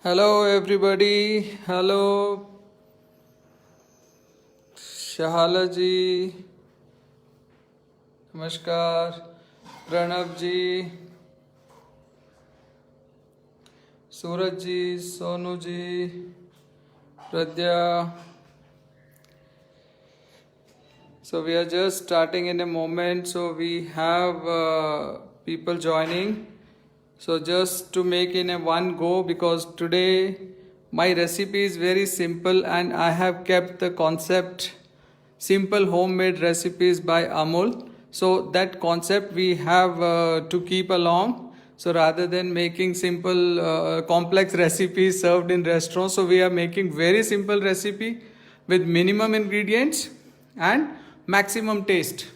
Hello, everybody. Hello, Shahala ji. Namaskar. Pranav ji, Suraj ji, Sonu ji, Pradya. So we are just starting in a moment. So we have people joining. So just to make in a one go, because today my recipe is very simple and I have kept the concept simple homemade recipes by Amul. So that concept we have to keep along. So rather than making simple complex recipes served in restaurants, so we are making very simple recipe with minimum ingredients and maximum taste.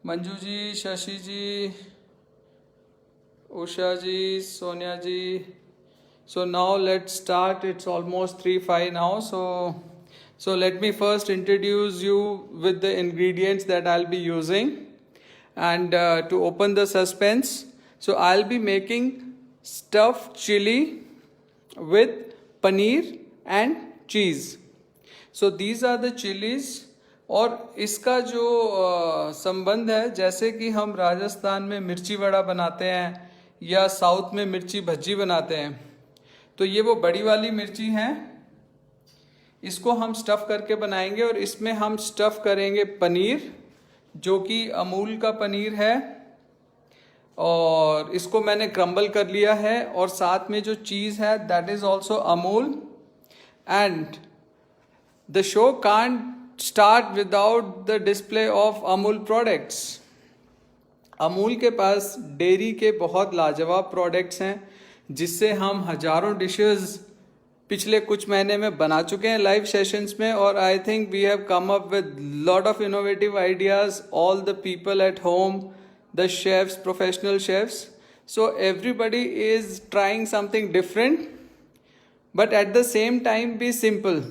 Manju ji, Shashi ji, Usha ji, Sonia ji. So now let's start. It's almost 3:05 now. So let me first introduce you with the ingredients that I'll be using, and to open the suspense. So I'll be making stuffed chili with paneer and cheese. So these are the chilies. और इसका जो संबंध है, जैसे कि हम राजस्थान में मिर्ची वड़ा बनाते हैं या साउथ में मिर्ची भज्जी बनाते हैं, तो ये वो बड़ी वाली मिर्ची हैं. इसको हम स्टफ़ करके बनाएंगे और इसमें हम स्टफ़ करेंगे पनीर, जो कि अमूल का पनीर है, और इसको मैंने क्रम्बल कर लिया है. और साथ में जो चीज़ है that is also Amul. And the show can't start without the display of Amul products. Amul के पास डेयरी के बहुत लाजवाब प्रोडक्ट्स हैं, जिससे हम हजारों डिशेस पिछले कुछ महीने में बना चुके हैं लाइव सेशंस में. और I think we have come up with lot of innovative ideas, all the people at home, the chefs, professional chefs. So everybody is trying something different but at the same time be simple.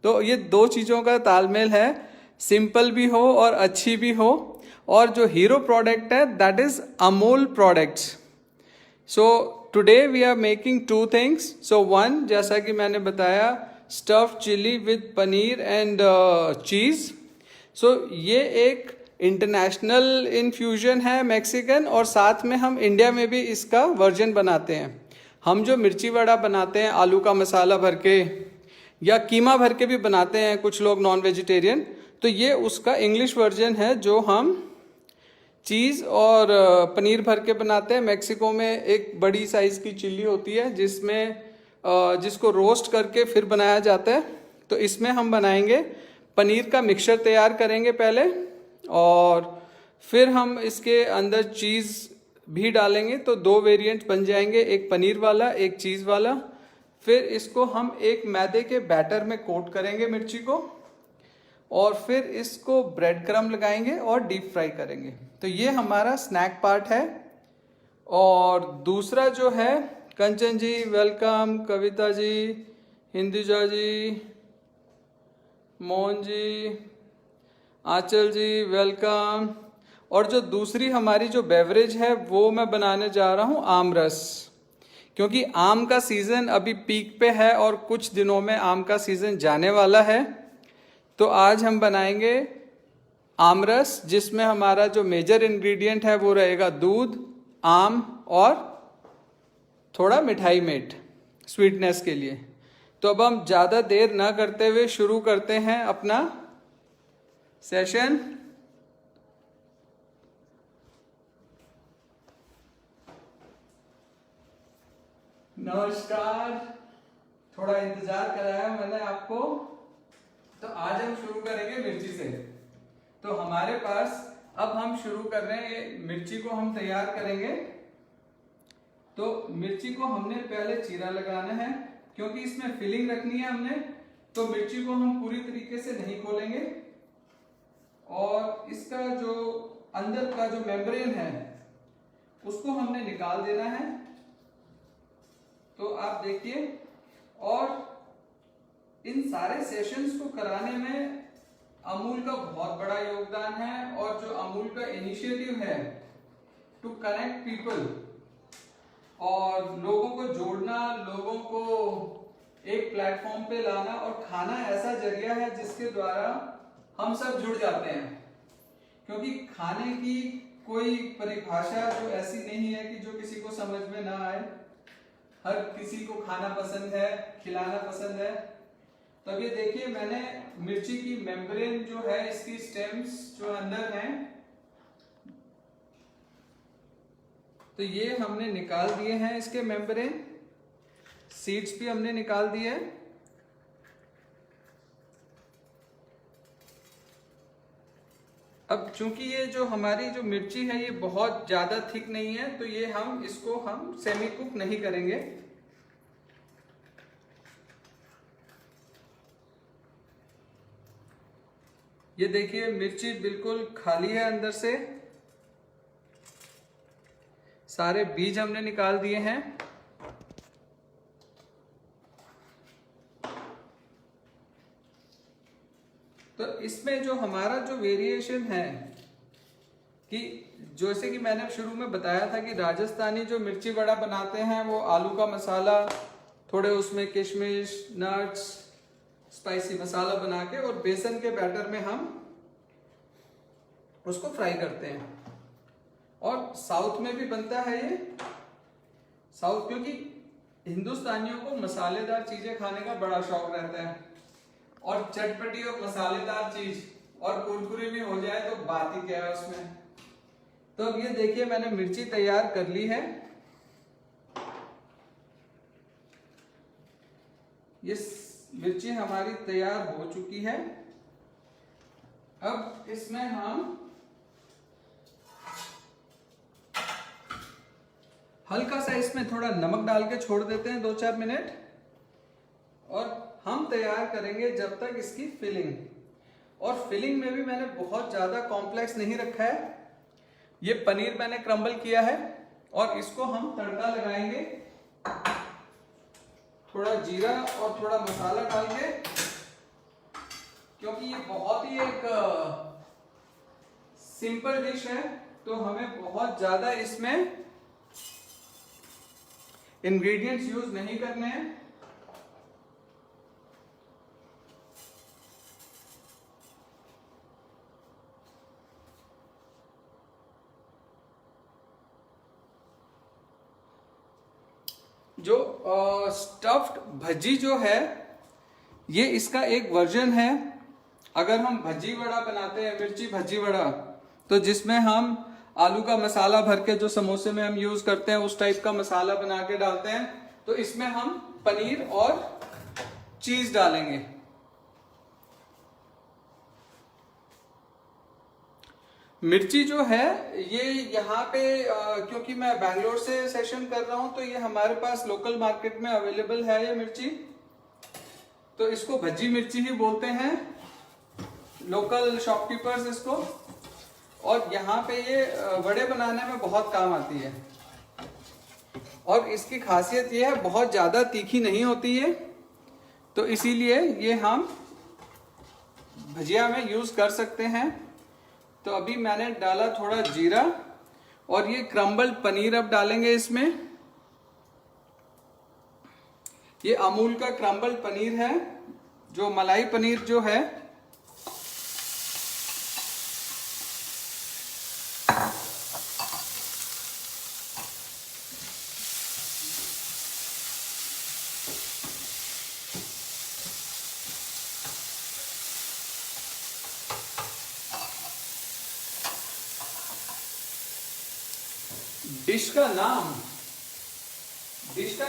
तो ये दो चीज़ों का तालमेल है, simple भी हो और अच्छी भी हो. और जो हीरो प्रोडक्ट है that is Amul products. So today we are making two things. So one, जैसा कि मैंने बताया, stuffed chilli with paneer and cheese. So ये एक इंटरनेशनल इन्फ्यूजन है, मैक्सिकन, और साथ में हम इंडिया में भी इसका वर्जन बनाते हैं. हम जो मिर्ची वड़ा बनाते हैं आलू का मसाला भर के या कीमा भर के भी बनाते हैं कुछ लोग नॉन वेजिटेरियन, तो ये उसका इंग्लिश वर्जन है जो हम चीज़ और पनीर भर के बनाते हैं. मेक्सिको में एक बड़ी साइज़ की चिल्ली होती है जिसको रोस्ट करके फिर बनाया जाता है. तो इसमें हम बनाएंगे पनीर का मिक्सचर तैयार करेंगे पहले, और फिर हम इसके अंदर चीज़ भी डालेंगे. तो दो वेरिएंट बन जाएंगे, एक पनीर वाला, एक चीज़ वाला. फिर इसको हम एक मैदे के बैटर में कोट करेंगे मिर्ची को, और फिर इसको ब्रेड क्रम लगाएंगे और डीप फ्राई करेंगे. तो ये हमारा स्नैक पार्ट है. और दूसरा जो है, कंचन जी वेलकम, कविता जी, हिंदुजा जी, मोहन जी, आंचल जी वेलकम. और जो दूसरी हमारी जो बेवरेज है वो मैं बनाने जा रहा हूँ आम रस, क्योंकि आम का सीज़न अभी पीक पे है और कुछ दिनों में आम का सीज़न जाने वाला है. तो आज हम बनाएंगे आम रस, जिसमें हमारा जो मेजर इंग्रेडिएंट है वो रहेगा दूध, आम और थोड़ा मिठाई मेट स्वीटनेस के लिए. तो अब हम ज़्यादा देर ना करते हुए शुरू करते हैं अपना सेशन. नमस्कार, थोड़ा इंतजार कराया मैंने आपको. तो आज हम शुरू करेंगे मिर्ची से. तो हमारे पास अब हम शुरू कर रहे हैं, मिर्ची को हम तैयार करेंगे. तो मिर्ची को हमने पहले चीरा लगाना है, क्योंकि इसमें फिलिंग रखनी है हमने. तो मिर्ची को हम पूरी तरीके से नहीं खोलेंगे, और इसका जो अंदर का जो मेम्ब्रेन है उसको हमने निकाल देना है. तो आप देखिए, और इन सारे सेशंस को कराने में अमूल का बहुत बड़ा योगदान है. और जो अमूल का इनिशिएटिव है टू कनेक्ट पीपल और लोगों को जोड़ना, लोगों को एक प्लेटफॉर्म पे लाना, और खाना ऐसा जरिया है जिसके द्वारा हम सब जुड़ जाते हैं। क्योंकि खाने की कोई परिभाषा जो ऐसी नहीं है कि जो किसी को समझ में ना आए। हर किसी को खाना पसंद है, खिलाना पसंद है। तो ये देखिए, मैंने मिर्ची की मेम्ब्रेन जो है, इसकी स्टेम्स जो अंदर हैं, तो ये हमने निकाल दिए हैं इसके मेम्ब्रेन। सीड्स भी हमने निकाल दिए। अब चूंकि ये जो हमारी जो मिर्ची है ये बहुत ज्यादा थिक नहीं है, तो ये इसको हम सेमी कुक नहीं करेंगे। ये देखिए, मिर्ची बिल्कुल खाली है अंदर से, सारे बीज हमने निकाल दिए हैं। तो इसमें जो हमारा जो वेरिएशन है कि जैसे कि मैंने शुरू में बताया था कि राजस्थानी जो मिर्ची वड़ा बनाते हैं वो आलू का मसाला, थोड़े उसमें किशमिश, नट्स, स्पाइसी मसाला बना के और बेसन के बैटर में हम उसको फ्राई करते हैं। और साउथ में भी बनता है ये। साउथ, क्योंकि हिंदुस्तानियों को मसालेदार चीजें खाने का बड़ा शौक रहता है, और चटपटी और मसालेदार चीज और कुरकुरी भी हो जाए तो बात ही क्या है उसमें। तो अब ये देखिए, मैंने मिर्ची तैयार कर ली है। ये मिर्ची हमारी तैयार हो चुकी है। अब इसमें हम हल्का सा इसमें थोड़ा नमक डाल के छोड़ देते हैं 2-4 मिनट, और हम तैयार करेंगे जब तक इसकी फिलिंग। और फिलिंग में भी मैंने बहुत ज्यादा कॉम्प्लेक्स नहीं रखा है। ये पनीर मैंने क्रम्बल किया है और इसको हम तड़का लगाएंगे, थोड़ा जीरा और थोड़ा मसाला डाल के, क्योंकि ये बहुत ही एक सिंपल डिश है, तो हमें बहुत ज्यादा इसमें इंग्रेडिएंट्स यूज नहीं करने हैं। जो स्टफ्ड भजी जो है, ये इसका एक वर्जन है। अगर हम भजी वड़ा बनाते हैं, मिर्ची भजी वड़ा, तो जिसमें हम आलू का मसाला भर के जो समोसे में हम यूज करते हैं उस टाइप का मसाला बना के डालते हैं, तो इसमें हम पनीर और चीज डालेंगे। मिर्ची जो है ये यहाँ पे क्योंकि मैं बैंगलोर से सेशन कर रहा हूँ, तो ये हमारे पास लोकल मार्केट में अवेलेबल है ये मिर्ची। तो इसको भजी मिर्ची ही बोलते हैं लोकल शॉपकीपर्स इसको। और यहाँ पे ये वड़े बनाने में बहुत काम आती है, और इसकी खासियत ये है बहुत ज़्यादा तीखी नहीं होती है, तो इसीलिए ये हम भजिया में यूज़ कर सकते हैं। तो अभी मैंने डाला थोड़ा जीरा, और ये क्रम्बल पनीर अब डालेंगे इसमें। ये अमूल का क्रम्बल पनीर है, जो मलाई पनीर जो है। डिश का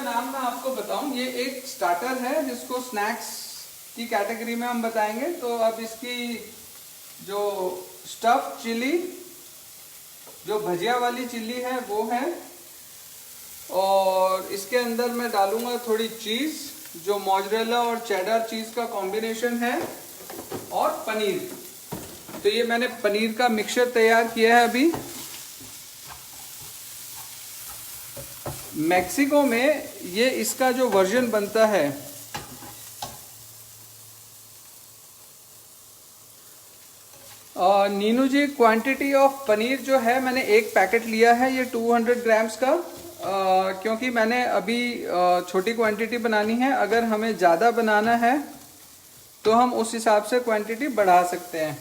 नाम मैं आपको बताऊं, ये एक स्टार्टर है जिसको स्नैक्स की कैटेगरी में हम बताएंगे। तो अब इसकी जो स्टफ चिली, जो भजिया वाली चिल्ली है वो है, और इसके अंदर मैं डालूंगा थोड़ी चीज, जो मोज़रेला और चेडर चीज का कॉम्बिनेशन है, और पनीर। तो ये मैंने पनीर का मिक्सचर तैयार किया है अभी। मैक्सिको में ये इसका जो वर्जन बनता है, नीनू जी, क्वांटिटी ऑफ पनीर जो है मैंने एक पैकेट लिया है, ये 200 ग्राम्स का। क्योंकि मैंने अभी छोटी क्वांटिटी बनानी है। अगर हमें ज़्यादा बनाना है तो हम उस हिसाब से क्वांटिटी बढ़ा सकते हैं।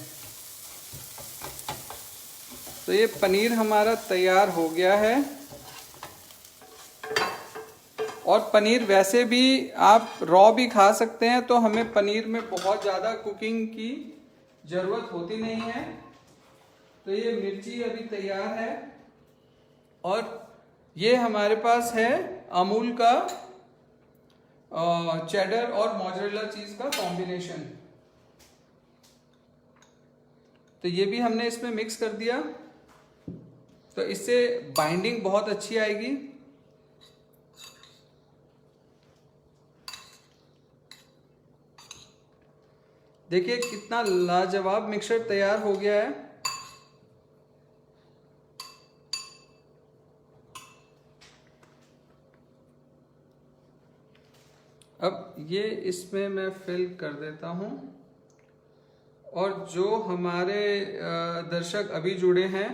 तो ये पनीर हमारा तैयार हो गया है। और पनीर वैसे भी आप रॉ भी खा सकते हैं, तो हमें पनीर में बहुत ज़्यादा कुकिंग की ज़रूरत होती नहीं है। तो ये मिर्ची अभी तैयार है और ये हमारे पास है अमूल का चेडर और मोज़रेला चीज़ का कॉम्बिनेशन। तो ये भी हमने इसमें मिक्स कर दिया, तो इससे बाइंडिंग बहुत अच्छी आएगी। देखिए कितना लाजवाब मिक्सचर तैयार हो गया है। अब ये इसमें मैं फिल कर देता हूँ। और जो हमारे दर्शक अभी जुड़े हैं,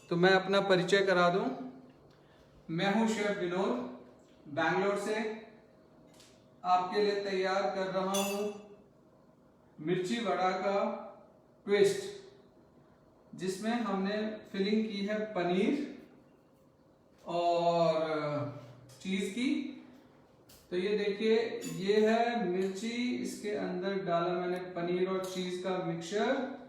तो मैं अपना परिचय करा दूं। मैं हूं शेफ विनोद, बैंगलोर से आपके लिए तैयार कर रहा हूं मिर्ची वड़ा का ट्विस्ट, जिसमें हमने फिलिंग की है पनीर और चीज़ की। तो ये देखिए, ये है मिर्ची, इसके अंदर डाला मैंने पनीर और चीज का mixture.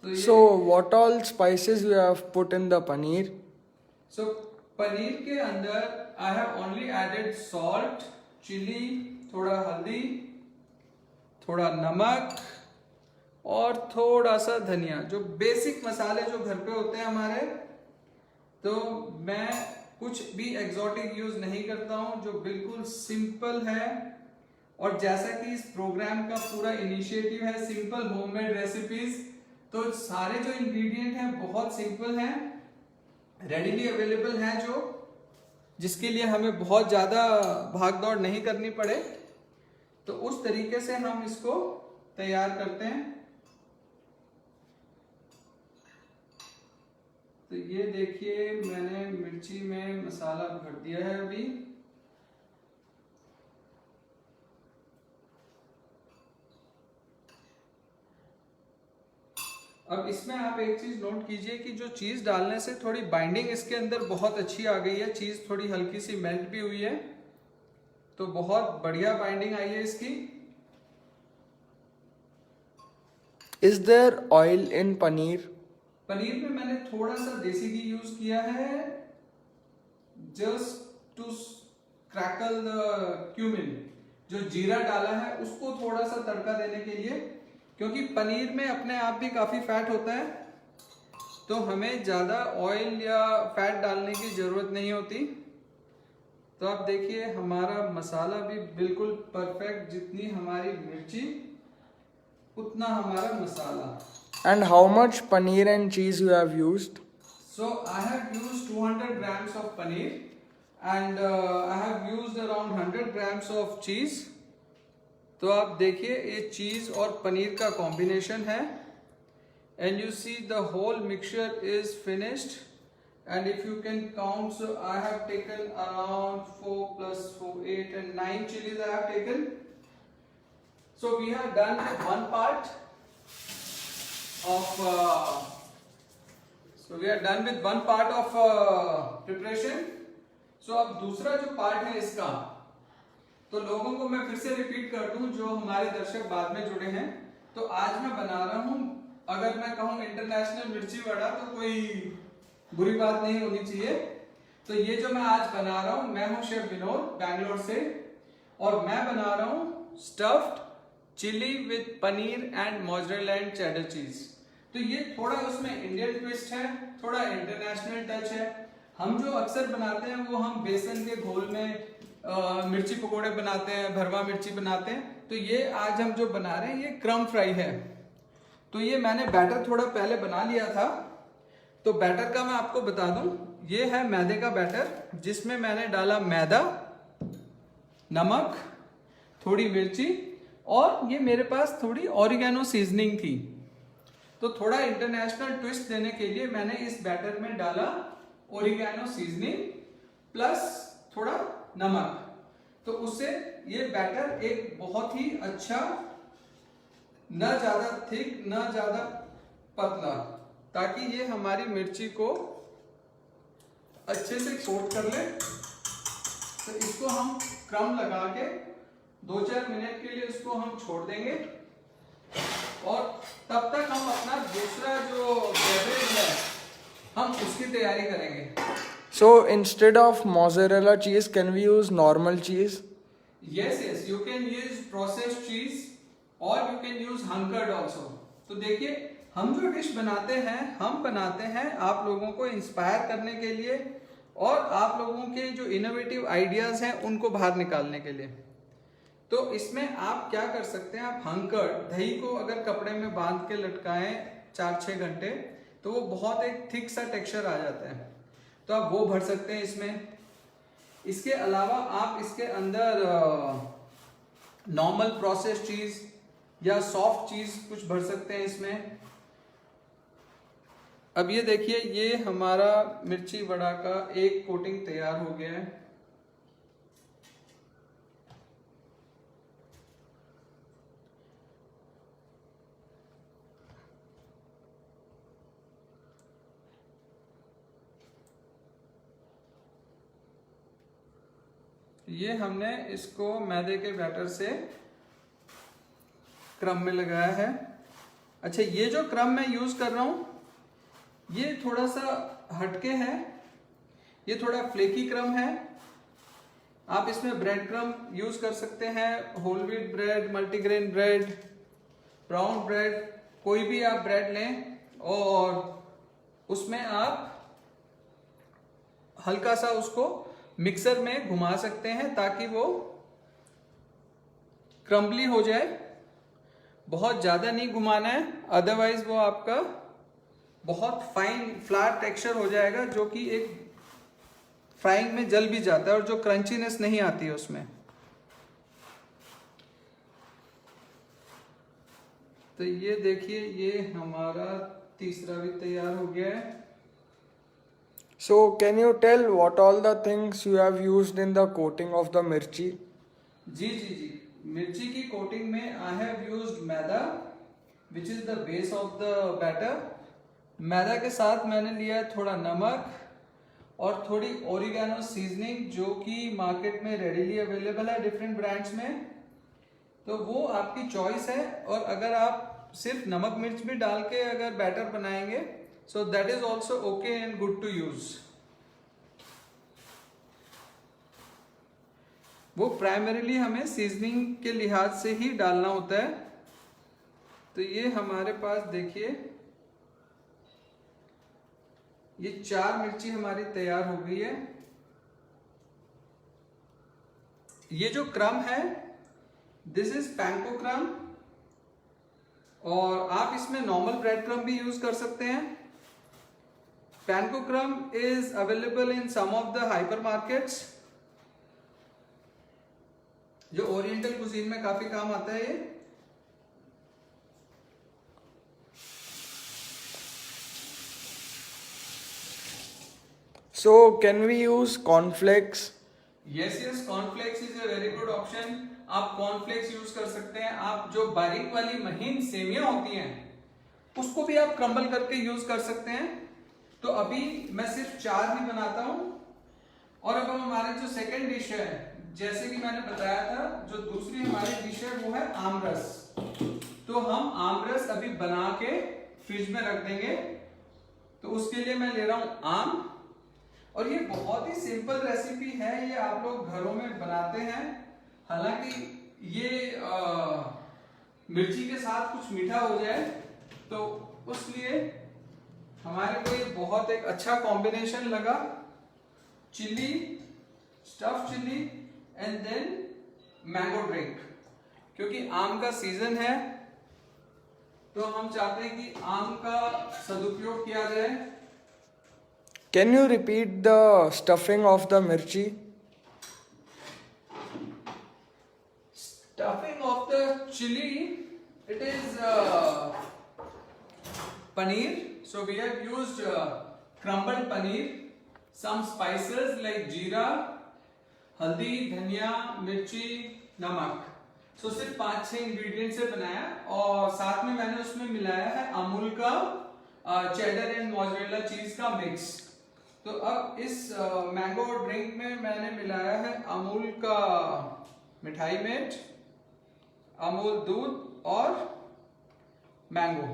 So what all spices you have put in the paneer? So paneer के अंदर I have only added salt, chilli, थोड़ा हल्दी, थोड़ा नमक और थोड़ा सा धनिया, जो बेसिक मसाले जो घर पे होते हैं हमारे। तो मैं कुछ भी एक्सोटिक यूज नहीं करता हूं, जो बिल्कुल सिंपल है। और जैसा कि इस प्रोग्राम का पूरा इनिशिएटिव है सिंपल होममेड रेसिपीज, तो सारे जो इंग्रेडिएंट हैं बहुत सिंपल हैं, रेडीली अवेलेबल हैं, जिसके लिए हमें बहुत ज़्यादा भाग दौड़ नहीं करनी पड़े। तो उस तरीके से हम इसको तैयार करते हैं। तो ये देखिए, मैंने मिर्ची में मसाला भर दिया है अभी। अब इसमें आप एक चीज नोट कीजिए कि जो चीज डालने से थोड़ी बाइंडिंग इसके अंदर बहुत अच्छी आ गई है। चीज थोड़ी हल्की सी मेल्ट भी हुई है, तो बहुत बढ़िया बाइंडिंग आई है इसकी। Is there oil in paneer? Paneer में मैंने थोड़ा सा देसी घी यूज किया है, just to crackle the cumin. जो जीरा डाला है उसको थोड़ा सा तड़का देने के लिए, क्योंकि पनीर में अपने आप भी काफी फैट होता है, तो हमें ज्यादा ऑयल या फैट डालने की जरूरत नहीं होती। तो आप देखिए, हमारा मसाला भी बिल्कुल परफेक्ट, जितनी हमारी मिर्ची उतना हमारा मसाला। And how much paneer and cheese you have used? So I have used 200 grams of paneer and I have used around 100 grams of cheese. तो आप देखिए, ये चीज और पनीर का कॉम्बिनेशन है। And you see the whole mixture is finished. And if you can count, so I have taken around 4 plus 4, 8 and 9 chilies I have taken. So we have done one part of so we are done with one part of preparation. So अब दूसरा जो part है इसका, तो लोगों को मैं फिर से रिपीट कर दूं जो हमारे दर्शक बाद में जुड़े हैं। तो आज मैं बना रहा हूं, अगर मैं कहूं इंटरनेशनल मिर्ची वड़ा, तो कोई बुरी बात नहीं होनी चाहिए। तो ये जो मैं आज बना रहा हूं, मैं हूं शेफ विनोद, बैंगलोर से, और मैं बना रहा हूं stuffed chilli with paneer and mozzarella and cheddar cheese. तो ये थोड़ा उसमें इंडियन ट्विस्ट है, थोड़ा इंटरनेशनल टच है। हम जो अक्सर बनाते हैं वो हम बेसन के घोल में मिर्ची पकोड़े बनाते हैं, भरवा मिर्ची बनाते हैं। तो ये आज हम जो बना रहे हैं ये क्रम फ्राई है। तो ये मैंने बैटर थोड़ा पहले बना लिया था। तो बैटर का मैं आपको बता दूं, ये है मैदे का बैटर, जिसमें मैंने डाला मैदा, नमक, थोड़ी मिर्ची, और ये मेरे पास थोड़ी ऑरिगेनो सीजनिंग थी। तो थोड़ा इंटरनेशनल ट्विस्ट देने के लिए मैंने इस बैटर में डाला ओरिगैनो सीजनिंग प्लस थोड़ा नमक। तो उससे ये बैटर एक बहुत ही अच्छा, न ज्यादा थिक न ज्यादा पतला, ताकि ये हमारी मिर्ची को अच्छे से कोट कर ले। तो इसको हम क्रम लगा के 2-4 मिनट के लिए इसको हम छोड़ देंगे और तब तक हम अपना दूसरा जो बेवरेज है हम उसकी तैयारी करेंगे। So instead of mozzarella cheese, can we use normal cheese? Yes, you can use processed cheese or you can use hunkered also. तो देखिए हम जो डिश बनाते हैं हम बनाते हैं आप लोगों को इंस्पायर करने के लिए और आप लोगों के जो इनोवेटिव आइडियाज हैं उनको बाहर निकालने के लिए। तो इसमें आप क्या कर सकते हैं, आप हंकर्ड दही को अगर कपड़े में बांध के लटकाएं 4-6 घंटे तो वो बहुत एक थिक सा टेक्सचर आ जाता है, तो आप वो भर सकते हैं इसमें। इसके अलावा आप इसके अंदर नॉर्मल प्रोसेस चीज या सॉफ्ट चीज कुछ भर सकते हैं इसमें। अब ये देखिए ये हमारा मिर्ची वड़ा का एक कोटिंग तैयार हो गया है। ये हमने इसको मैदे के बैटर से क्रम में लगाया है। अच्छा, ये जो क्रम मैं यूज कर रहा हूं ये थोड़ा सा हटके है, ये थोड़ा फ्लेकी क्रम है। आप इसमें ब्रेड क्रम यूज कर सकते हैं, whole wheat bread, multigrain bread, brown bread, कोई भी आप ब्रेड लें और उसमें आप हल्का सा उसको मिक्सर में घुमा सकते हैं ताकि वो क्रम्बली हो जाए। बहुत ज्यादा नहीं घुमाना है, अदरवाइज वो आपका बहुत फाइन फ्लैट टेक्सचर हो जाएगा जो कि एक फ्राइंग में जल भी जाता है और जो क्रंचीनेस नहीं आती है उसमें। तो ये देखिए ये हमारा तीसरा भी तैयार हो गया है। So can you tell what all the things you have used in the coating of the mirchi? जी, मिर्ची की कोटिंग में I have used maida which is the base of the batter. मैदा के साथ मैंने लिया थोड़ा नमक और थोड़ी ओरिगैनो सीजनिंग जो कि मार्केट में रेडीली अवेलेबल है डिफरेंट ब्रांड्स में, तो वो आपकी चॉइस है। और अगर आप सिर्फ नमक मिर्च भी डाल के अगर बैटर बनाएंगे so that is also okay and good to use। वो प्राइमरीली हमें सीजनिंग के लिहाज से ही डालना होता है। तो ये हमारे पास देखिए ये 4 मिर्ची हमारी तैयार हो गई है। ये जो क्रम है दिस इज पैंको क्रम, और आप इसमें नॉर्मल ब्रेड क्रम भी यूज कर सकते हैं। Panko crumb is available in some of the hyper markets, जो ओरिएंटल कुजीन में काफी काम आता है ये। So can we use cornflakes? Yes, cornflakes is a very good option। आप कॉर्नफ्लेक्स यूज कर सकते हैं। आप जो बारीक वाली महीन सेवियां होती हैं उसको भी आप क्रम्बल करके यूज कर सकते हैं। तो अभी मैं सिर्फ 4 ही बनाता हूं। और अब हमारी जो सेकंड डिश है, जैसे कि मैंने बताया था, जो दूसरी हमारी डिश है वो है आमरस। तो हम आमरस अभी बना के फ्रिज में रख देंगे। तो उसके लिए मैं ले रहा हूं आम, और ये बहुत ही सिंपल रेसिपी है, ये आप लोग घरों में बनाते हैं। हालांकि ये मिर्ची के साथ कुछ मीठा हो जाए तो उसलिए हमारे को ये बहुत एक अच्छा कॉम्बिनेशन लगा। Chilli, stuff chilli and then mango drink, क्योंकि आम का सीजन है तो हम चाहते हैं कि आम का सदुपयोग किया जाए। Can you repeat the stuffing of the mirchi? Stuffing of the chili, it is paneer. So we have used crumbled paneer, some spices like jeera, हल्दी, धनिया, मिर्ची, नमक. So सिर्फ 5-6 इंग्रेडिएंट से बनाया और साथ में मैंने उसमें मिलाया है अमूल का चेडर एंड मोज़रेला चीज का मिक्स. तो अब इस मैंगो ड्रिंक में मैंने मिलाया है अमूल का मिठाई मेट, अमूल दूध और मैंगो.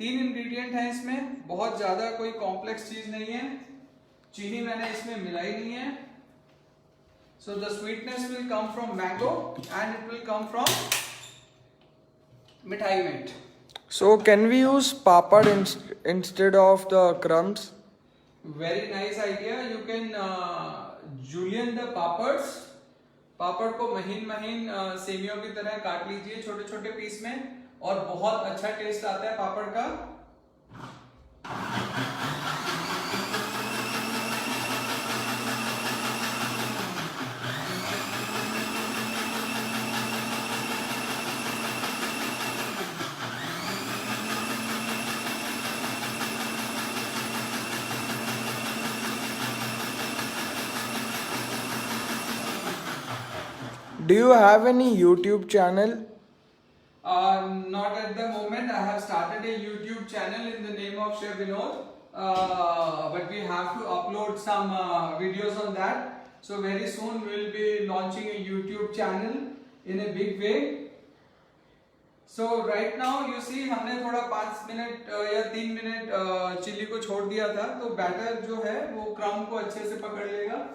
3 इंग्रेडिएंट हैं इसमें, बहुत ज्यादा कोई कॉम्प्लेक्स चीज नहीं है. चीनी मैंने इसमें मिलाई नहीं है. So the sweetness will come from mango and it will come from mithai mate. So can we use papad instead of the crumbs? Very nice idea. You can julienne the papads. पापड़ को महीन महीन सेमियों की तरह काट लीजिए छोटे छोटे piece में और बहुत अच्छा टेस्ट आता है पापड़ का. Do you have any YouTube channel? Not at the moment. I have started a YouTube channel in the name of Chef Vinod, but we have to upload some videos on that. So very soon we will be launching a YouTube channel in a big way. So right now you see हमने थोड़ा 5 minute या 3 minute chilli को छोड़ दिया था, तो batter जो है वो क्रम को अच्छे से पकड़ लेगा.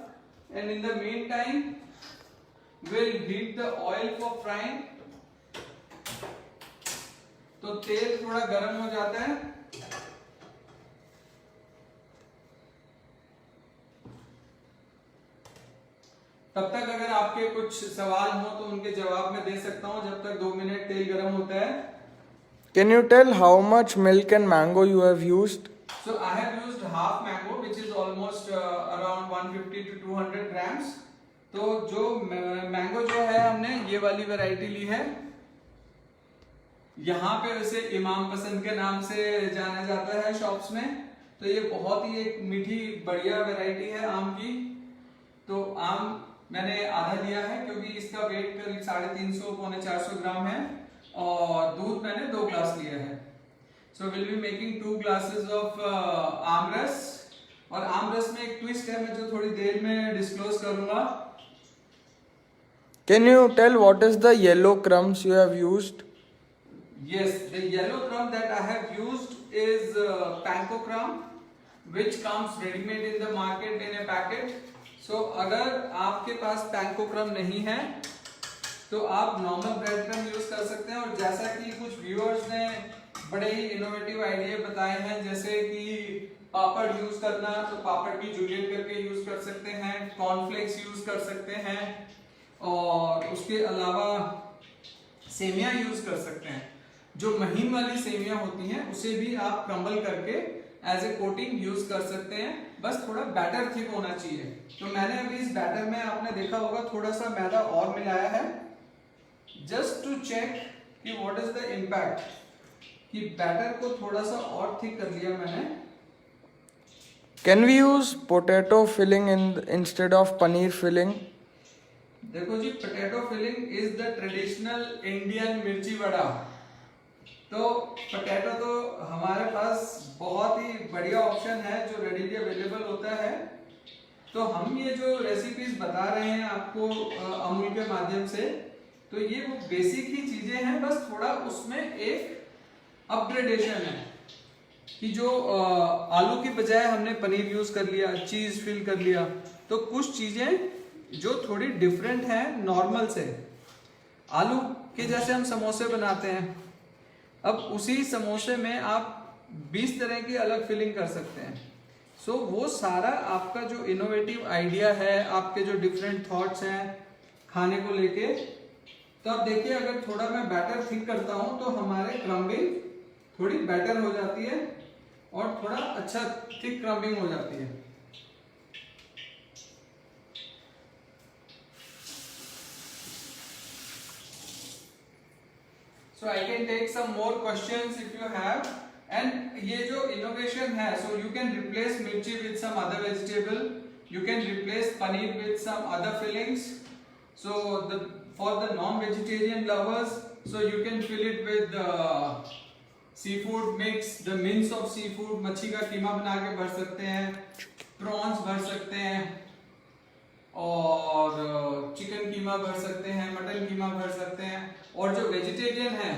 And in the meantime we'll heat the oil for frying. तो तेल थोड़ा गर्म हो जाता है. तब तक अगर आपके कुछ सवाल हो तो उनके जवाब मैं दे सकता हूं जब तक 2 मिनट तेल गर्म होता है. Can you tell how much milk and mango you have used? So I have used half mango, which is almost around 150 to 200 grams. तो जो मैंगो जो है हमने ये वाली वैरायटी ली है. यहाँ पे वैसे इमाम पसंद के नाम से जाना जाता है शॉप्स में. तो ये बहुत ही एक मीठी बढ़िया वैरायटी है आम की. तो आम मैंने आधा लिया है क्योंकि इसका वेट करीब 350-450 ग्राम है और दूध मैंने 2 ग्लास लिया है. So will be making 2 glasses of आम रस. और आम रस में एक ट्विस्ट है मैं जो थोड़ी देर में डिस्क्लोज करूंगा. Can you tell what is the yellow crumbs you have used? Yes, the yellow crumb that I have used is panko crumb, which comes ready-made in the market in a packet. So अगर आपके पास panko crumb नहीं है तो आप normal bread crumb use कर सकते हैं. और जैसा कि कुछ viewers ने बड़े ही इनोवेटिव आइडिया बताए हैं, जैसे कि पापड़ यूज करना, तो पापड़ की जुलियन करके यूज कर सकते हैं, कॉर्नफ्लेक्स यूज कर सकते हैं और उसके अलावा सेमिया यूज कर सकते हैं. जो महीन वाली सेमिया होती हैं उसे भी आप क्रम्बल करके एज ए कोटिंग यूज कर सकते हैं. बस थोड़ा बैटर थिक होना चाहिए. तो मैंने अभी इस बैटर में आपने देखा होगा थोड़ा सा मैदा और मिलाया है, जस्ट टू चेक कि व्हाट इज द इम्पैक्ट. कि बैटर को थोड़ा सा और थिक कर लिया मैंने. Can we use potato filling instead of paneer filling? देखो जी, potato filling is the traditional Indian mirchi vada. तो पोटैटो तो हमारे पास बहुत ही बढ़िया ऑप्शन है जो रेडीली अवेलेबल होता है. तो हम ये जो रेसिपीज बता रहे हैं आपको अमूल के माध्यम से, तो ये वो बेसिक ही चीजें हैं, बस थोड़ा उसमें एक अपग्रेडेशन है कि जो आलू की बजाय हमने पनीर यूज कर लिया, चीज फिल कर लिया. तो कुछ चीजें जो थोड़ी डिफरेंट हैं नॉर्मल से. आलू के जैसे हम समोसे बनाते हैं, अब उसी समोसे में आप 20 तरह की अलग फिलिंग कर सकते हैं. सो वो सारा आपका जो इनोवेटिव आइडिया है, आपके जो डिफरेंट थॉट्स हैं खाने को लेके. तो आप देखिए, अगर थोड़ा मैं बैटर थिक करता हूं तो हमारे क्रम्बिंग थोड़ी बेटर हो जाती है और थोड़ा अच्छा थिक क्रम्बिंग हो जाती है. So I can take some more questions if you have. And ये जो innovation है, so you can replace mirchi with some other vegetable. You can replace paneer with some other fillings. So for the non-vegetarian lovers, so you can fill it with seafood mix, the mince of seafood. मच्छी का कीमा बना के भर सकते हैं, prawns भर सकते हैं, और चिकन कीमा भर सकते हैं, मटन कीमा भर सकते हैं. और जो वेजिटेरियन है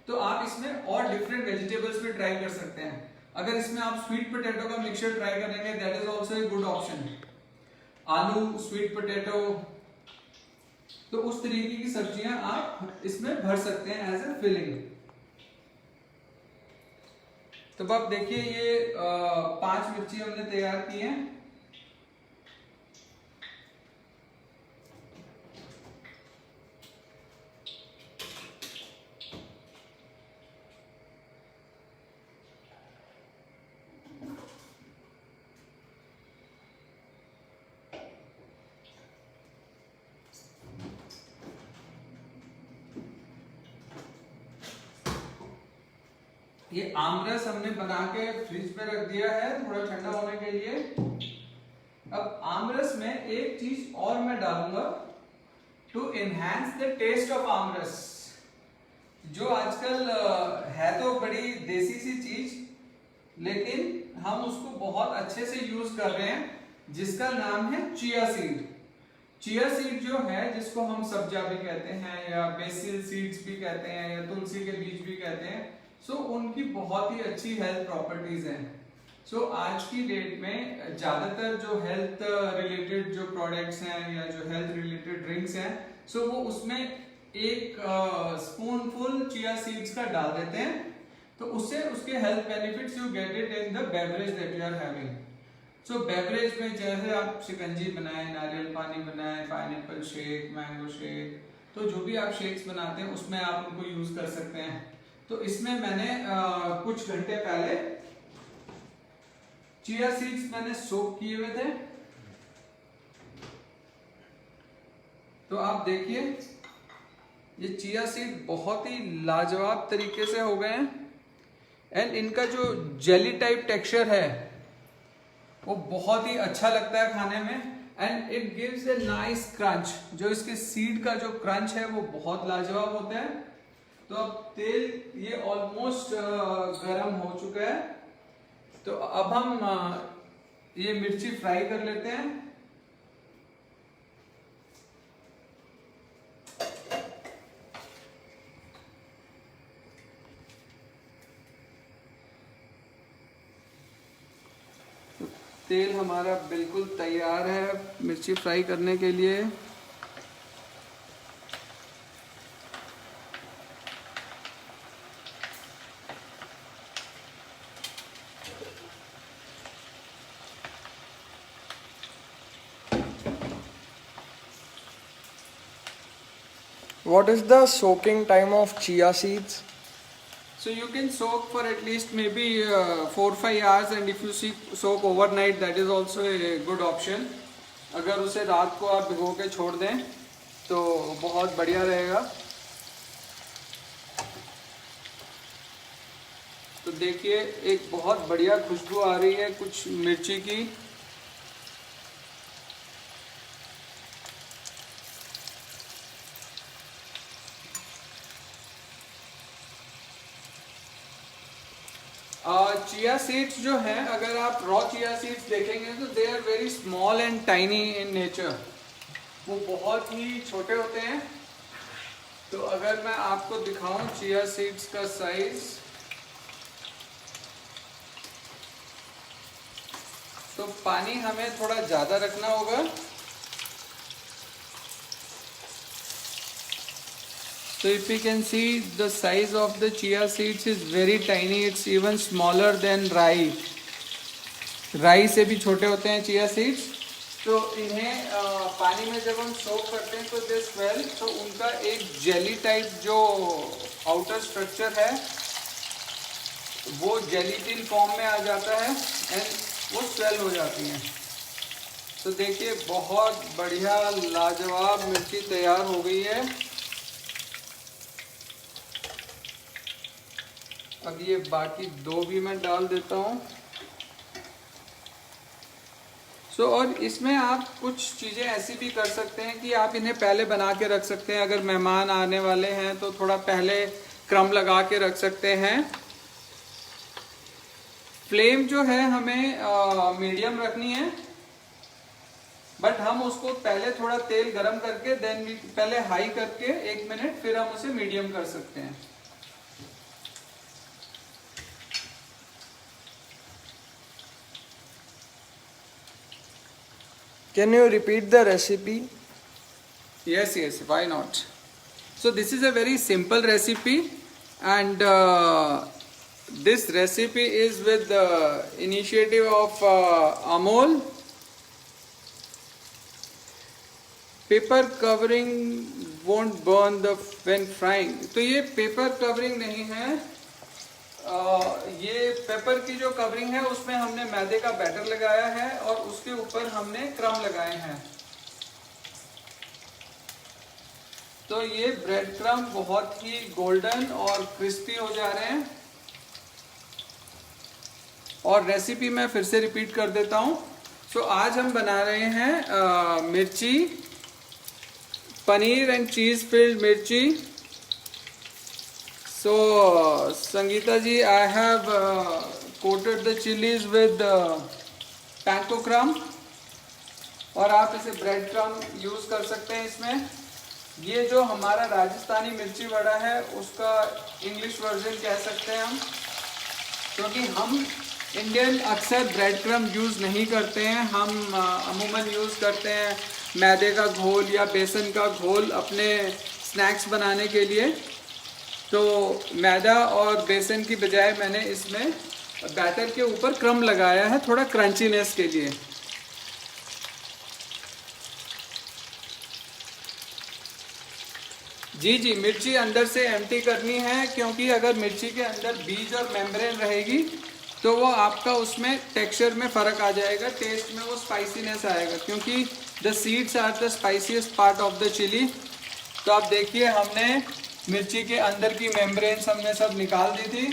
तो आप इसमें और डिफरेंट वेजिटेबल्स भी ट्राई कर सकते हैं. अगर इसमें आप स्वीट पोटैटो का मिक्सचर ट्राई करेंगे, that is also a good option. आलू, स्वीट पोटैटो, तो उस तरीके की सब्जियां आप इसमें भर सकते हैं एज ए फिलिंग. तो अब देखिए ये 5 मिर्ची हमने तैयार की हैं. ये आमरस हमने बना के फ्रिज पे रख दिया है थोड़ा ठंडा होने के लिए. अब आमरस में एक चीज और मैं डालूंगा to enhance the taste of aamras. जो आजकल है तो बड़ी देसी सी चीज, लेकिन हम उसको बहुत अच्छे से यूज कर रहे हैं, जिसका नाम है चिया सीड. चिया सीड जो है, जिसको हम सब्जा भी कहते हैं या बेसिल सीड्स भी कहते हैं या तुलसी के बीज भी कहते हैं, सो उनकी बहुत ही अच्छी हेल्थ प्रॉपर्टीज हैं. सो आज की डेट में ज्यादातर जो हेल्थ रिलेटेड जो प्रोडक्ट्स हैं या जो हेल्थ रिलेटेड ड्रिंक्स हैं, सो वो उसमें एक स्पूनफुल चिया सीड्स का डाल देते हैं, तो उससे उसके health benefits you get it in the beverage that you are having. So beverage में जैसे आप शिकंजी बनाएं, नारियल पानी बनाएं, पाइनएप्पल शेक, मैंगो शेक, तो जो भी आप शेक्स बनाते हैं उसमें आप उनको यूज कर सकते हैं. तो इसमें मैंने कुछ घंटे पहले चिया सीड्स मैंने सोक किए हुए थे. तो आप देखिए ये चिया सीड बहुत ही लाजवाब तरीके से हो गए हैं. एंड इनका जो जेली टाइप टेक्सचर है वो बहुत ही अच्छा लगता है खाने में. And it gives a nice crunch. जो इसके सीड का जो क्रंच है वो बहुत लाजवाब होता है. तो अब तेल ये ऑलमोस्ट गर्म हो चुका है, तो अब हम ये मिर्ची फ्राई कर लेते हैं. तो तेल हमारा बिल्कुल तैयार है मिर्ची फ्राई करने के लिए. What is the soaking time of chia seeds? So you can soak for at least maybe 4-5 hours, and if you soak overnight, that is also a good option. अगर उसे रात को आप भिगो के छोड़ दें तो बहुत बढ़िया रहेगा. तो देखिए एक बहुत बढ़िया खुशबू आ रही है कुछ मिर्ची की. चिया सीड्स जो हैं, अगर आप रॉ चिया सीड्स देखेंगे तो they are very small and tiny in nature. वो बहुत ही छोटे होते हैं. तो अगर मैं आपको दिखाऊं चिया सीड्स का साइज, तो पानी हमें थोड़ा ज़्यादा रखना होगा. So if you can see, the size of the chia seeds is very tiny. It's even smaller than rye. राई से भी छोटे होते हैं चिया सीड्स. तो इन्हें पानी में जब हम सोक करते हैं तो दे स्वेल. तो उनका एक जेली टाइप जो आउटर स्ट्रक्चर है वो जेलीटिन फॉर्म में आ जाता है एंड वो स्वेल हो जाती हैं. तो देखिए बहुत बढ़िया लाजवाब मिर्ची तैयार हो गई है. अब ये बाकी दो भी मैं डाल देता हूँ। और इसमें आप कुछ चीज़ें ऐसी भी कर सकते हैं कि आप इन्हें पहले बना के रख सकते हैं। अगर मेहमान आने वाले हैं तो थोड़ा पहले क्रम लगा के रख सकते हैं। फ्लेम जो है हमें मीडियम रखनी है, बट हम उसको पहले थोड़ा तेल गरम करके पहले हाई करके 1 मिनट, फिर हम उसे मीडियम कर सकते हैं। Can you repeat the recipe? Yes, why not? So this is a very simple recipe, and this recipe is with the initiative of Amol. Paper covering won't burn the when frying. तो ये paper covering नहीं है, ये paper की जो covering है उसमें हमने मैदे का बैटर लगाया है और उसके ऊपर हमने क्रम लगाए हैं। तो ये ब्रेड क्रम बहुत ही गोल्डन और क्रिस्पी हो जा रहे हैं। और रेसिपी मैं फिर से रिपीट कर देता हूँ। आज हम बना रहे हैं मिर्ची, पनीर एंड चीज फिल्ड मिर्ची। Sangeeta ji, I have coated the chilies with panko crumb, और आप इसे ब्रेड क्रम यूज कर सकते हैं इसमें। ये जो हमारा राजस्थानी मिर्ची वड़ा है उसका इंग्लिश वर्जन कह सकते हैं हम, क्योंकि हम इंडियन अक्सर ब्रेड क्रम यूज़ नहीं करते हैं। हम अमूमन यूज़ करते हैं मैदे का घोल या बेसन का घोल अपने स्नैक्स बनाने के लिए। तो मैदा और बेसन की बजाय मैंने इसमें बैटर के ऊपर क्रम लगाया है थोड़ा क्रंचीनेस के लिए। जी, मिर्ची अंदर से एम्प्टी करनी है, क्योंकि अगर मिर्ची के अंदर बीज और मेम्ब्रेन रहेगी तो वो आपका उसमें टेक्सचर में फ़र्क आ जाएगा, टेस्ट में वो स्पाइसीनेस आएगा, क्योंकि the seeds are the spiciest part of the chilli. तो आप देखिए हमने मिर्ची के अंदर की मेम्ब्रेन्स हमने सब निकाल दी थी।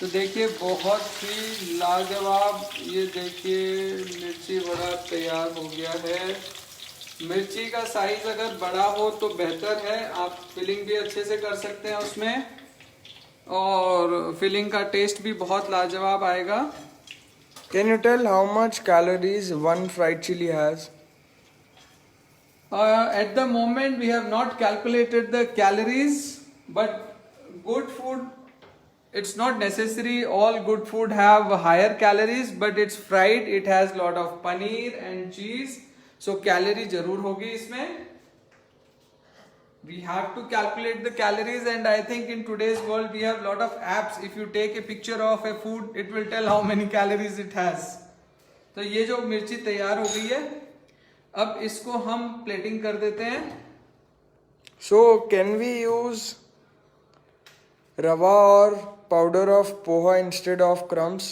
तो देखिए बहुत ही लाजवाब, ये देखिए मिर्ची बड़ा तैयार हो गया है। मिर्ची का साइज अगर बड़ा हो तो बेहतर है, आप फिलिंग भी अच्छे से कर सकते हैं उसमें, और फिलिंग का टेस्ट भी बहुत लाजवाब आएगा। Can you tell how much calories one fried chili has? At the moment we have not calculated the calories, but good food, it's not necessary all good food have higher calories, but it's fried, it has lot of paneer and cheese, so calorie जरूर होगी इसमें। We have to calculate the calories, and I think in today's world we have lot of apps. If you take a picture of a food, it will tell how many calories it has. तो ये जो मिर्ची तैयार हो गई है, अब इसको हम प्लेटिंग कर देते हैं। So can we use rava or powder of poha instead of crumbs?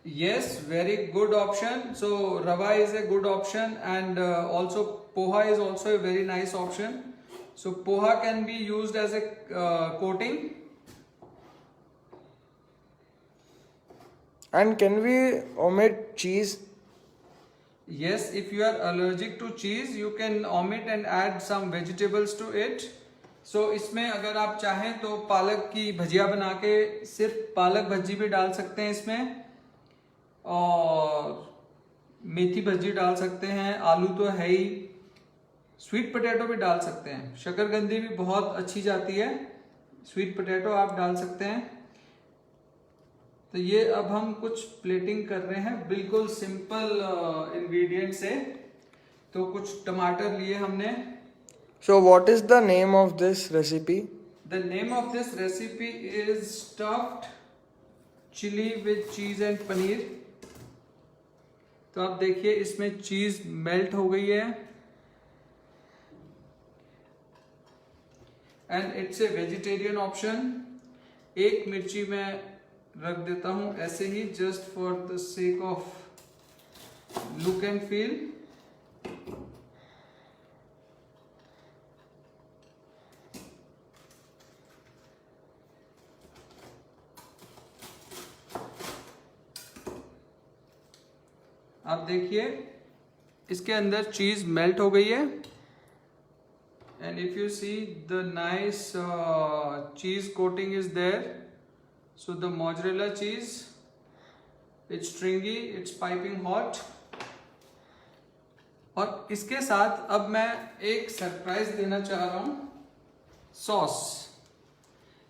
Yes, very good option. So rava is a good option, and also poha is also a very nice option. So poha can be used as a coating. And can we omit cheese? Yes, if you are allergic to cheese, you can omit and add some vegetables to it. So इसमें अगर आप चाहें तो पालक की भजिया बना के सिर्फ पालक भजी भी डाल सकते हैं इसमें, और मेथी भजी डाल सकते हैं, आलू तो है ही, स्वीट पोटैटो भी डाल सकते हैं, शकरकंदी भी बहुत अच्छी जाती है, स्वीट पोटैटो आप डाल सकते हैं। तो ये अब हम कुछ प्लेटिंग कर रहे हैं बिल्कुल सिंपल इंग्रेडिएंट से। तो कुछ टमाटर लिए हमने। So what is the name of this recipe? The name of this recipe is stuffed chili with cheese and paneer। तो आप देखिए इसमें चीज मेल्ट हो गई है, and it's a vegetarian option. एक मिर्ची मैं रख देता हूं ऐसे ही, just for the sake of look and feel. आप देखिए इसके अंदर चीज मेल्ट हो गई है, and if you see the nice cheese coating is there. So the mozzarella cheese, it's stringy, it's piping hot. और इसके साथ अब मैं एक सरप्राइज देना चाह रहा हूं, सॉस.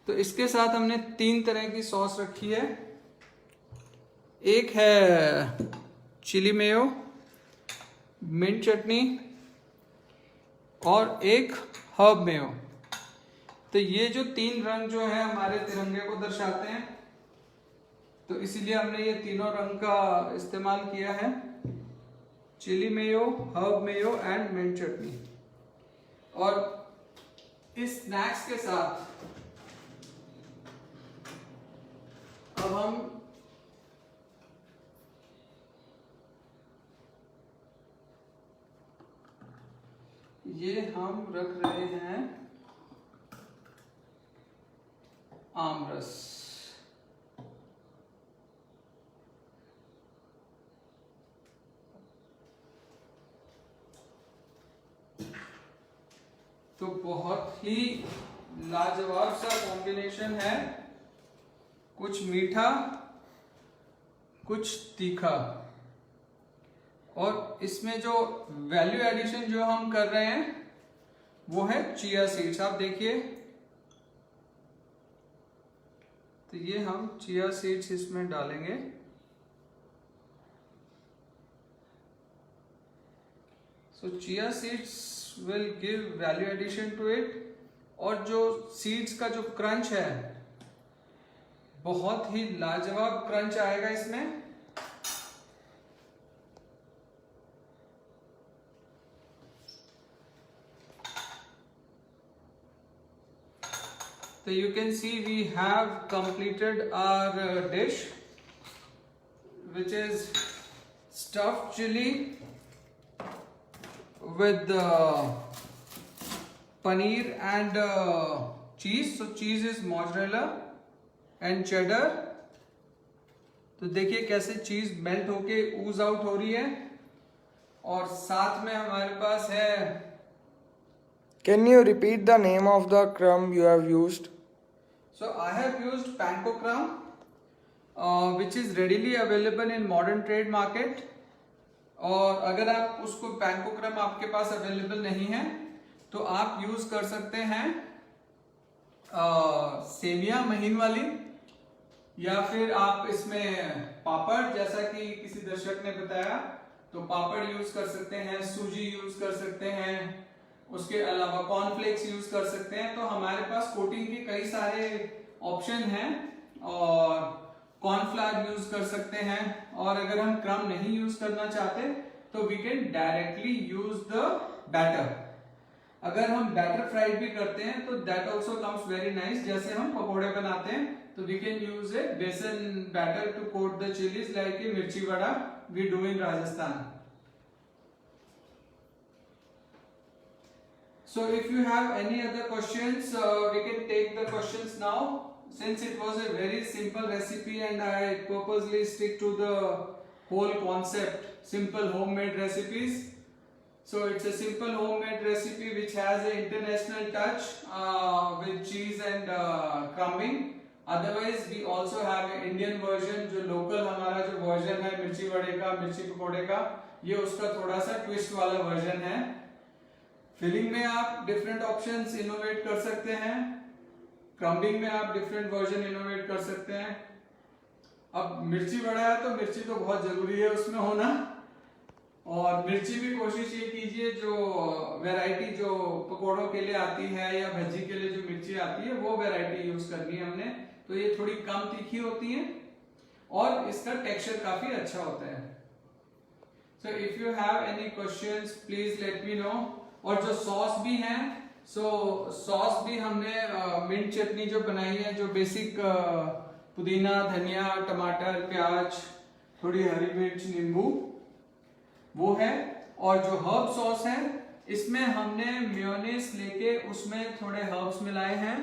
तो इसके साथ हमने 3 तरह की सॉस रखी है. एक है चिली मेयो, मिंट चटनी, और एक हर्ब मेयो. तो ये जो 3 रंग जो है हमारे तिरंगे को दर्शाते हैं, तो इसीलिए हमने ये तीनों रंग का इस्तेमाल किया है, chilli mayo, herb mayo and mint chutney. और इस स्नैक्स के साथ अब हम रख रहे हैं आमरस. तो बहुत ही लाजवाब सा कॉम्बिनेशन है, कुछ मीठा कुछ तीखा. और इसमें जो वैल्यू एडिशन जो हम कर रहे हैं वो है चिया सीड्स. आप देखिए, तो ये हम चिया सीड्स इसमें डालेंगे. So chia seeds will give value addition to it. और जो सीड्स का जो क्रंच है, बहुत ही लाजवाब क्रंच आएगा इसमें. So you can see we have completed our dish, which is stuffed chili with paneer and cheese. So cheese is mozzarella and cheddar. तो देखिए कैसे चीज मेल्ट होके ऊज आउट हो रही है. और साथ में हमारे पास है, Can you repeat the name of the crumb you have used? so I have used panko crumb, which is readily available in modern trade market. और अगर आप उसको पैनको क्रम आपके पास अवेलेबल नहीं है तो आप यूज कर सकते हैं सेमिया महीन वाली, या फिर आप इसमें पापड़, जैसा कि किसी दर्शक ने बताया, तो पापड़ यूज कर सकते हैं, सूजी यूज कर सकते हैं, उसके अलावा कॉर्नफ्लेक्स यूज कर सकते हैं. तो हमारे पास कोटिंग के कई सारे ऑप्शन हैं. और कॉर्नफ्लावर यूज कर सकते हैं. और अगर हम क्रम नहीं यूज करना चाहते तो we can directly use the batter. अगर हम बैटर फ्राइड भी करते हैं तो that also comes very nice. जैसे हम पकोड़े बनाते हैं तो we can use a besan batter to coat the chillies like a mirchi vada we do in Rajasthan. So if you have any other questions, we can take the questions now. Since it was a very simple recipe and I purposely stick to the whole concept, simple homemade recipes. So it's a simple homemade recipe which has an international touch with cheese and crumbing. Otherwise we also have an Indian version, जो local हमारा जो version है मिर्ची वड़े का, मिर्ची पकोड़े का, ये उसका थोड़ा सा twist वाला version है. फिलिंग में आप डिफरेंट ऑप्शंस इनोवेट कर सकते हैं, क्रम्बिंग में आप डिफरेंट वर्जन इनोवेट कर सकते हैं. अब मिर्ची बड़ा है तो मिर्ची तो बहुत जरूरी है उसमें होना. और मिर्ची भी कोशिश ये कीजिए जो वैरायटी जो पकोड़ों के लिए आती है या भज्जी के लिए जो मिर्ची आती है वो वैरायटी यूज करनी है हमने. तो ये थोड़ी कम तीखी होती है और इसका टेक्सचर काफी अच्छा होता है. So if you have any questions please let me know. और जो सॉस भी है, सो सॉस भी हमने मिंट चटनी जो बनाई है, जो बेसिक पुदीना, धनिया, टमाटर, प्याज, थोड़ी हरी मिर्च, नींबू, वो है. और जो हर्ब सॉस है इसमें हमने मेयोनेज लेके उसमें थोड़े हर्ब्स मिलाए हैं.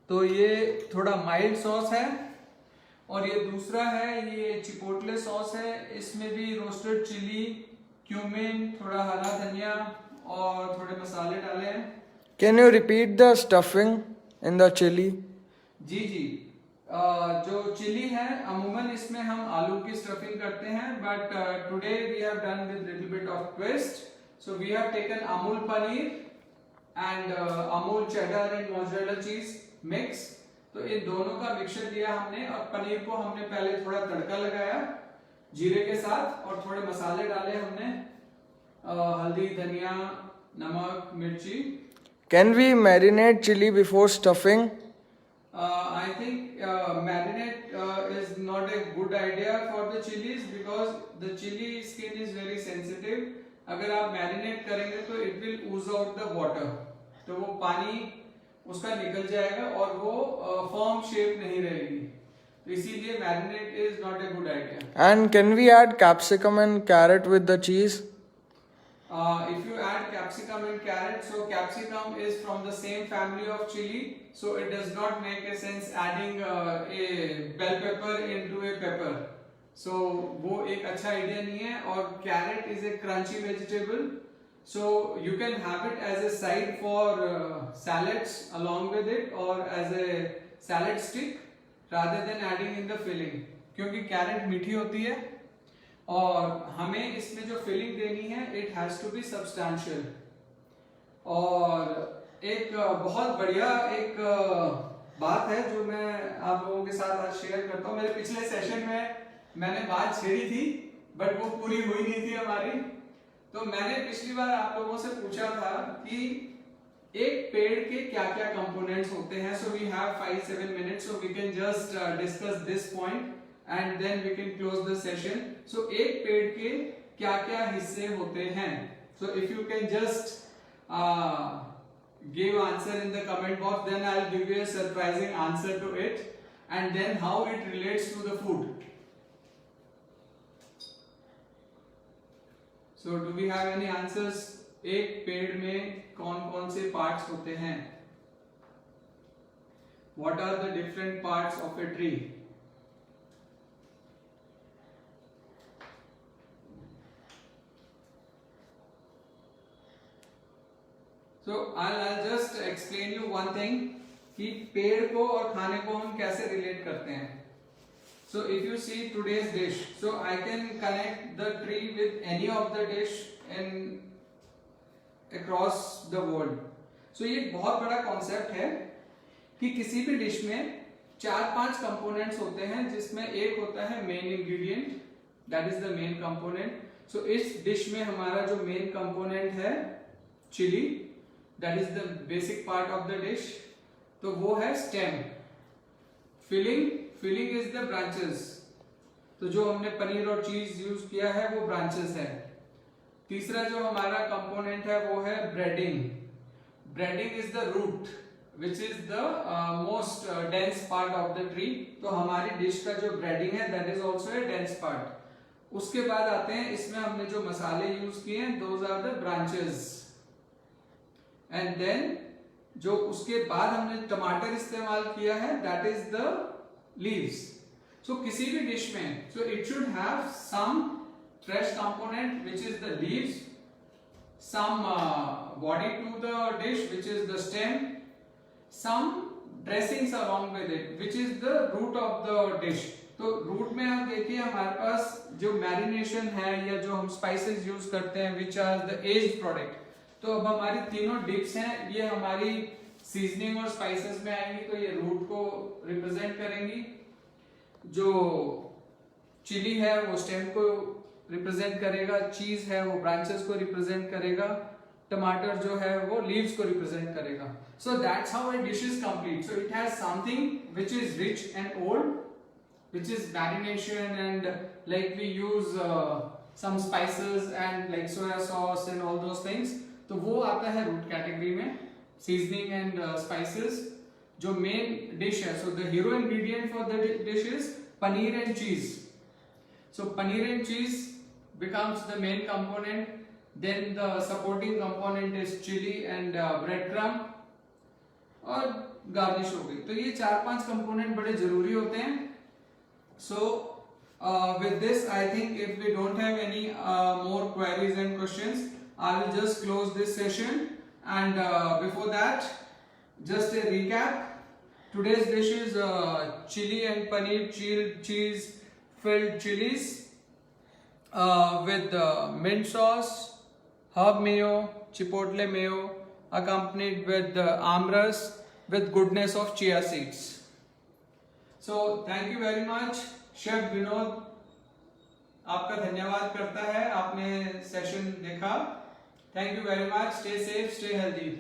तो ये थोड़ा माइल्ड सॉस है. और ये दूसरा है, ये चिपोटले सॉस है, इसमें भी रोस्टेड चिली, क्यूमिन, थोड़ा हरा धनिया और थोड़े मसाले डाले हैं। Can you repeat the stuffing in the chili? जी जी, जो चिली है अमूमन इसमें हम आलू की स्टफिंग करते हैं, but today we have done with little bit of twist. So we have taken Amul paneer and Amul cheddar and mozzarella cheese mix. तो इन दोनों का मिक्सचर लिया हमने और पनीर को हमने पहले थोड़ा तड़का लगाया जीरे के साथ और थोड़े मसाले डाले हमने, हल्दी, धनिया, नमक, मिर्ची. Can we marinate chili before stuffing? I think marinate is not a good idea for the chilies because the chili skin is very sensitive. अगर आप marinate करेंगे तो it will ooze out the water. तो वो पानी उसका निकल जाएगा और वो firm shape नहीं रहेगी. तो इसीलिए marinate is not a good idea. And can we add capsicum and carrot with the cheese? If you add capsicum and carrot, so capsicum is from the same family of chili, so it does not make a sense adding a bell pepper into a pepper. So वो एक अच्छा idea नहीं है. और carrot is a crunchy vegetable, so you can have it as a side for salads along with it or as a salad stick rather than adding in the filling. क्योंकि carrot मीठी होती है और हमें इसमें जो फिलिंग देनी है it has to be substantial. और एक बहुत बढ़िया एक बात है जो मैं आप लोगों के साथ आज शेयर करता हूँ. मेरे पिछले सेशन में मैंने बात छेड़ी थी बट वो पूरी हुई नहीं थी हमारी. तो मैंने पिछली बार आप लोगों से पूछा था कि एक पेड़ के क्या क्या कंपोनेंट्स होते हैं. So we have 5-7 minutes, so we can just discuss this point and then we can close the session. So एक पेड़ के क्या क्या हिस्से होते हैं. So if you can just give answer in the comment box, then I'll give you a surprising answer to it and then how it relates to the food. So do we have any answers? एक पेड़ में कौन कौन से parts होते हैं? What are the different parts of a tree? So I'll just explain you one thing कि पेड़ को और खाने को हम कैसे रिलेट करते हैं. So if you see today's dish, so I can connect the tree with any of the dish in across the world. So ये एक बहुत बड़ा कॉन्सेप्ट है कि किसी भी डिश में 4-5 कंपोनेंट्स होते हैं जिसमें एक होता है main ingredient, that is the main component. So इस डिश में हमारा जो मेन कंपोनेंट है chilli, that is the basic part of the dish. तो वो है stem. filling is the branches. तो जो हमने पनीर और चीज यूज किया है वो branches है. तीसरा जो हमारा कंपोनेंट है वो है breading is the root which is the most dense part of the tree. तो हमारी डिश का जो breading है that is also a dense part. उसके बाद आते हैं इसमें हमने जो मसाले यूज किए हैं those are the branches. And then जो उसके बाद हमने टमाटर इस्तेमाल किया है that is the leaves. So किसी भी डिश में so it should have some fresh component which is the leaves, some body to the dish which is the stem, some dressings along with it which is the root of the dish. तो root में आप देखिए हमारे पास जो marination है या जो हम स्पाइसेस यूज करते हैं which are the aged product. तो अब हमारी तीनों डिप्स हैं ये हमारी सीजनिंग और स्पाइसेस में आएंगी. तो ये रूट को रिप्रेजेंट करेंगी, जो चिली है वो स्टेम को रिप्रेजेंट करेगा, चीज है वो ब्रांचेस को रिप्रेजेंट करेगा, टमाटर जो है वो लीव्स को रिप्रेजेंट करेगा. So that's how a dish is complete. So it has something which is rich and old, which is marination and like we use some spices and like soya sauce and all those things. तो वो आता है root category में, seasoning and spices. जो main dish है, so the hero ingredient for the dish is paneer and cheese. So paneer and cheese becomes the main component. Then the supporting component is chili and breadcrumb और garnish हो गई. तो ये 4-5 component बड़े जरूरी होते हैं. So with this, I think if we don't have any more queries and questions, I will just close this session. And before that, just a recap. Today's dish is chili and paneer cheese filled chilies with mint sauce, herb mayo, chipotle mayo, accompanied with amras with goodness of chia seeds. So thank you very much. Chef Vinod आपका धन्यवाद करता है, आपने session देखा. Thank you very much. Stay safe, stay healthy.